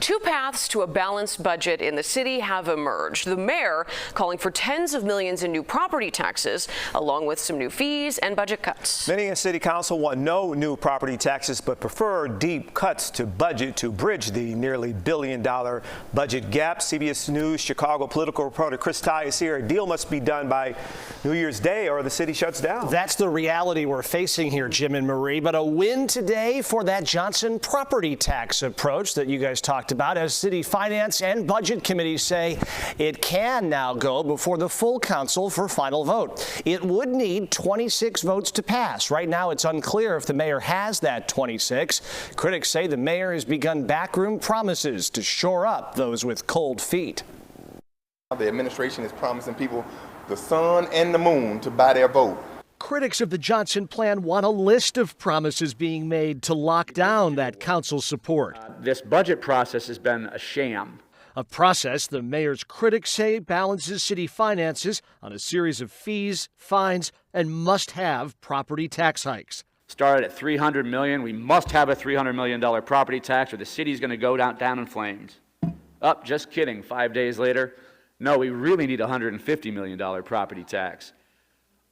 Two paths to a balanced budget in the city have emerged. The mayor calling for tens of millions in new property taxes, along with some new fees and budget cuts. Many in City Council want no new property taxes, but prefer deep cuts to budget to bridge the nearly $1 billion budget gap. CBS News Chicago political reporter Chris Ty is here. A deal must be done by New Year's Day or the city shuts down. That's the reality we're facing here, Jim and Marie. But a win today for that Johnson property tax approach that you guys talked about, as city finance and budget committees say it can now go before the full council for final vote. It would need 26 votes to pass. Right now, it's unclear if the mayor has that 26. Critics say the mayor has begun backroom promises to shore up those with cold feet. The administration is promising people the sun and the moon to buy their vote. Critics of the Johnson plan want a list of promises being made to lock down that council support. This budget process has been a sham. A process the mayor's critics say balances city finances on a series of fees, fines, and must-have property tax hikes. Started at $300 million. We must have a $300 million property tax or the city's going to go down in flames. Just kidding. 5 days later, no, we really need a $150 million property tax.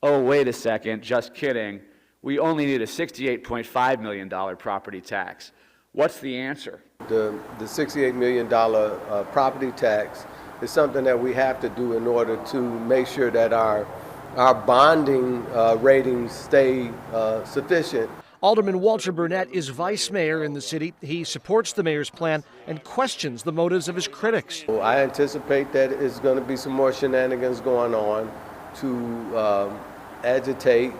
Oh, wait a second, just kidding. We only need a $68.5 million property tax. What's the answer? The $68 million property tax is something that we have to do in order to make sure that our bonding ratings stay sufficient. Alderman Walter Burnett is vice mayor in the city. He supports the mayor's plan and questions the motives of his critics. I anticipate that it's going to be some more shenanigans going on to agitate,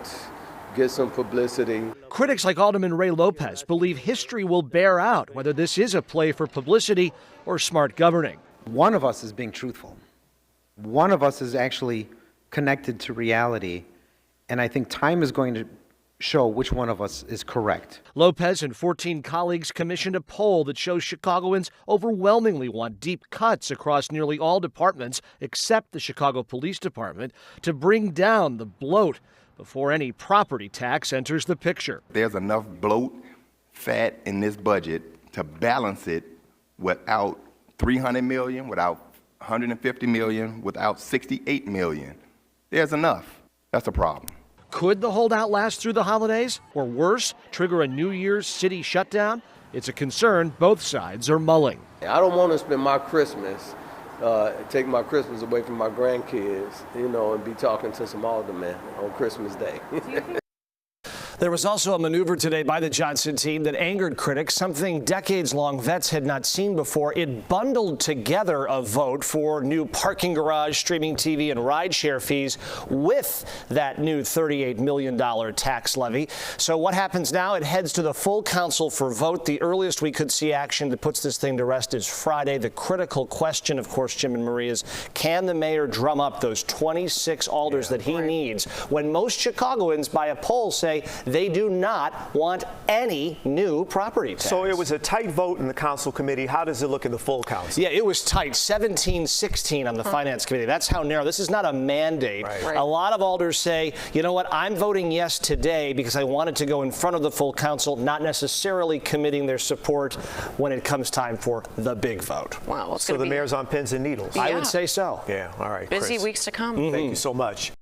get some publicity. Critics like Alderman Ray Lopez believe history will bear out whether this is a play for publicity or smart governing. One of us is being truthful. One of us is actually connected to reality, and I think time is going to show which one of us is correct. Lopez and 14 colleagues commissioned a poll that shows Chicagoans overwhelmingly want deep cuts across nearly all departments except the Chicago Police Department to bring down the bloat before any property tax enters the picture. There's enough bloat, fat in this budget to balance it without $300 million, without $150 million, without $68 million. There's enough. That's a problem. Could the holdout last through the holidays, or worse, trigger a New Year's city shutdown? It's a concern both sides are mulling. I don't want to spend my Christmas, take my Christmas away from my grandkids, and be talking to some aldermen on Christmas Day. There was also a maneuver today by the Johnson team that angered critics, something decades-long vets had not seen before. It bundled together a vote for new parking garage, streaming TV, and rideshare fees with that new $38 million tax levy. So what happens now? It heads to the full council for vote. The earliest we could see action that puts this thing to rest is Friday. The critical question, of course, Jim and Marie, is can the mayor drum up those 26 alders that he needs when most Chicagoans, by a poll, say they do not want any new property tax. So it was a tight vote in the council committee. How does it look in the full council? Yeah, it was tight. 17-16 on the finance committee. That's how narrow. This is not a mandate. Right. A lot of alders say, you know what, I'm voting yes today because I wanted to go in front of the full council, not necessarily committing their support when it comes time for the big vote. Wow. So the mayor's on pins and needles. Yeah. I would say so. Yeah, all right. Busy Chris. weeks to come. Thank you so much.